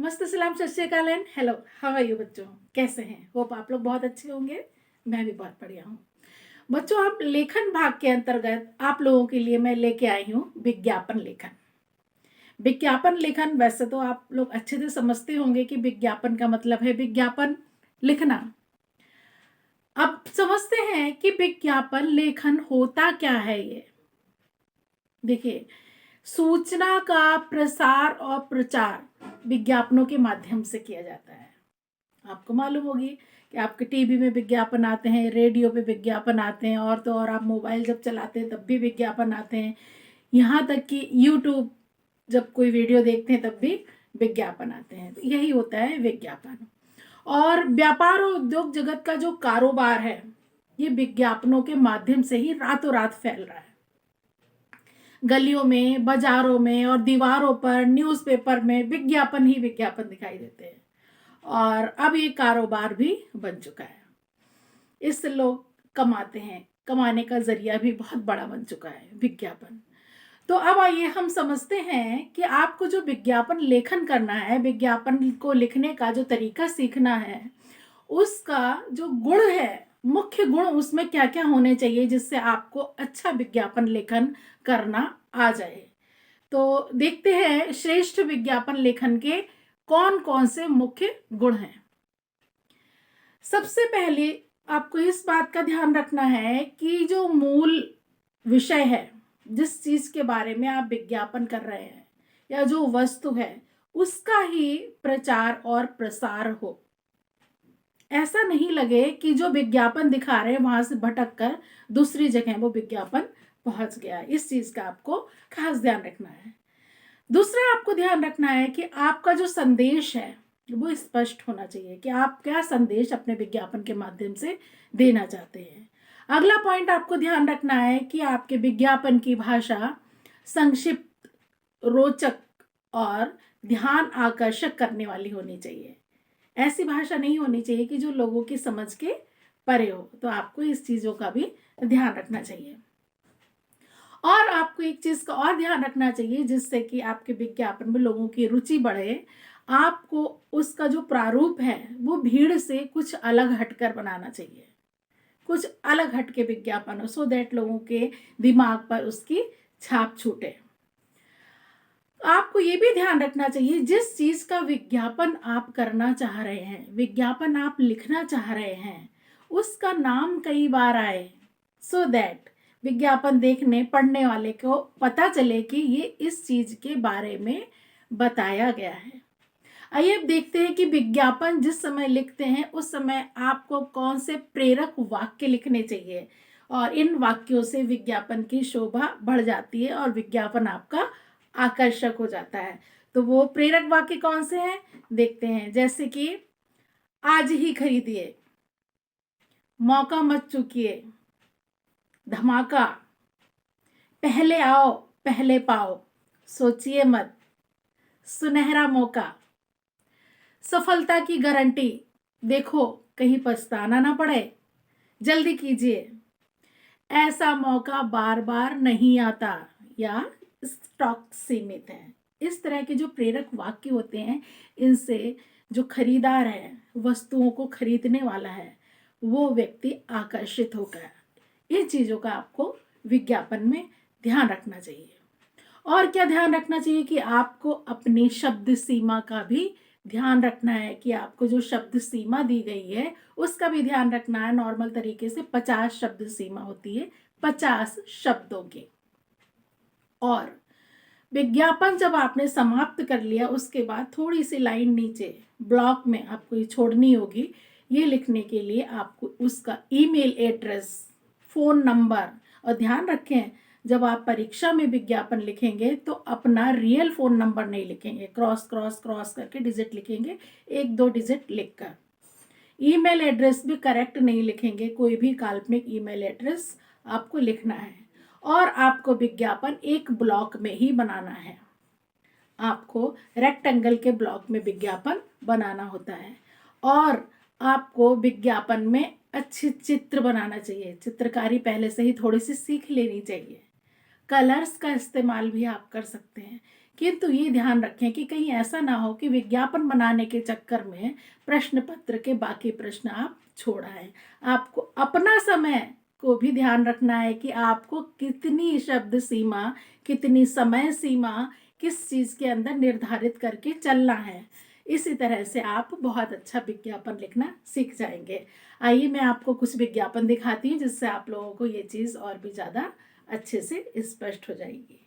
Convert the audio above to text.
नमस्ते, सलाम, सत श्री अकाल and hello. How are you बच्चों? कैसे हैं? होप आप लोग बहुत अच्छे होंगे। मैं भी बहुत बढ़िया हूँ। बच्चों, आप लेखन भाग के अंतर्गत आप लोगों के लिए मैं लेके आई हूँ विज्ञापन लेखन। विज्ञापन लेखन वैसे तो आप लोग अच्छे से समझते होंगे कि विज्ञापन का मतलब है विज्ञापन लिखना। अब समझते हैं कि विज्ञापन लेखन होता क्या है। ये देखिए, सूचना का प्रसार और प्रचार विज्ञापनों के माध्यम से किया जाता है। आपको मालूम होगी कि आपके टीवी में विज्ञापन आते हैं, रेडियो पे विज्ञापन आते हैं, और तो और आप मोबाइल जब चलाते हैं तब भी विज्ञापन आते हैं। यहाँ तक कि यूट्यूब जब कोई वीडियो देखते हैं तब भी विज्ञापन आते हैं। तो यही होता है विज्ञापन। और व्यापार और उद्योग जगत का जो कारोबार है, ये विज्ञापनों के माध्यम से ही रातों रात फैल रहा है। गलियों में, बाजारों में और दीवारों पर, न्यूज़पेपर में विज्ञापन ही विज्ञापन दिखाई देते हैं। और अब ये कारोबार भी बन चुका है। इससे लोग कमाते हैं, कमाने का जरिया भी बहुत बड़ा बन चुका है विज्ञापन। तो अब आइए हम समझते हैं कि आपको जो विज्ञापन लेखन करना है, विज्ञापन को लिखने का जो तरीका सीखना है, उसका जो गुण है, मुख्य गुण उसमें क्या क्या होने चाहिए जिससे आपको अच्छा विज्ञापन लेखन करना आ जाए। तो देखते हैं श्रेष्ठ विज्ञापन लेखन के कौन कौन से मुख्य गुण हैं। सबसे पहले आपको इस बात का ध्यान रखना है कि जो मूल विषय है, जिस चीज के बारे में आप विज्ञापन कर रहे हैं या जो वस्तु है, उसका ही प्रचार और प्रसार हो। ऐसा नहीं लगे कि जो विज्ञापन दिखा रहे हैं वहां से भटक कर दूसरी जगह वो विज्ञापन पहुंच गया। इस चीज का आपको खास ध्यान रखना है। दूसरा आपको ध्यान रखना है कि आपका जो संदेश है वो स्पष्ट होना चाहिए कि आप क्या संदेश अपने विज्ञापन के माध्यम से देना चाहते हैं। अगला पॉइंट आपको ध्यान रखना है कि आपके विज्ञापन की भाषा संक्षिप्त, रोचक और ध्यान आकर्षक करने वाली होनी चाहिए। ऐसी भाषा नहीं होनी चाहिए कि जो लोगों की समझ के परे हो। तो आपको इस चीजों का भी ध्यान रखना चाहिए। और आपको एक चीज का और ध्यान रखना चाहिए जिससे कि आपके विज्ञापन में लोगों की रुचि बढ़े। आपको उसका जो प्रारूप है वो भीड़ से कुछ अलग हटकर बनाना चाहिए, कुछ अलग हटके विज्ञापन हो, सो दैट लोगों के दिमाग पर उसकी छाप छूटे। आपको ये भी ध्यान रखना चाहिए जिस चीज का विज्ञापन आप करना चाह रहे हैं, विज्ञापन आप लिखना चाह रहे हैं, उसका नाम कई बार आए, सो दैट विज्ञापन देखने पढ़ने वाले को पता चले कि ये इस चीज के बारे में बताया गया है। आइए अब देखते हैं कि विज्ञापन जिस समय लिखते हैं उस समय आपको कौन से प्रेरक वाक्य लिखने चाहिए, और इन वाक्यों से विज्ञापन की शोभा बढ़ जाती है और विज्ञापन आपका आकर्षक हो जाता है। तो वो प्रेरक वाक्य कौन से हैं देखते हैं। जैसे कि आज ही खरीदिए, मौका मत चूकिए, धमाका, पहले आओ पहले पाओ, सोचिए मत, सुनहरा मौका, सफलता की गारंटी, देखो कहीं पछताना ना पड़े, जल्दी कीजिए, ऐसा मौका बार बार नहीं आता, या स्टॉक सीमित है। इस तरह के जो प्रेरक वाक्य होते हैं, इनसे जो खरीदार है, वस्तुओं को खरीदने वाला है, वो व्यक्ति आकर्षित होकर इन चीजों का आपको विज्ञापन में ध्यान रखना चाहिए। और क्या ध्यान रखना चाहिए कि आपको अपनी शब्द सीमा का भी ध्यान रखना है कि आपको जो शब्द सीमा दी गई है उसका भी ध्यान रखना है। नॉर्मल तरीके से 50 शब्द सीमा होती है, 50 शब्दों की। और विज्ञापन जब आपने समाप्त कर लिया उसके बाद थोड़ी सी लाइन नीचे ब्लॉक में आपको ये छोड़नी होगी। ये लिखने के लिए आपको उसका ईमेल एड्रेस, फोन नंबर, और ध्यान रखें जब आप परीक्षा में विज्ञापन लिखेंगे तो अपना रियल फोन नंबर नहीं लिखेंगे, क्रॉस क्रॉस क्रॉस करके डिजिट लिखेंगे, 1-2 डिजिट लिखकर। ईमेल एड्रेस भी करेक्ट नहीं लिखेंगे, कोई भी काल्पनिक ईमेल एड्रेस आपको लिखना है। और आपको विज्ञापन एक ब्लॉक में ही बनाना है। आपको रेक्टेंगल के ब्लॉक में विज्ञापन बनाना होता है। और आपको विज्ञापन में अच्छे चित्र बनाना चाहिए, चित्रकारी पहले से ही थोड़ी सी सीख लेनी चाहिए। कलर्स का इस्तेमाल भी आप कर सकते हैं किंतु ये ध्यान रखें कि कहीं ऐसा ना हो कि विज्ञापन बनाने के चक्कर में प्रश्न पत्र के बाकी प्रश्न आप छोड़ आए। आपको अपना समय को भी ध्यान रखना है कि आपको कितनी शब्द सीमा, कितनी समय सीमा किस चीज़ के अंदर निर्धारित करके चलना है। इसी तरह से आप बहुत अच्छा विज्ञापन लिखना सीख जाएंगे। आइए मैं आपको कुछ विज्ञापन दिखाती हूँ जिससे आप लोगों को ये चीज़ और भी ज़्यादा अच्छे से स्पष्ट हो जाएगी।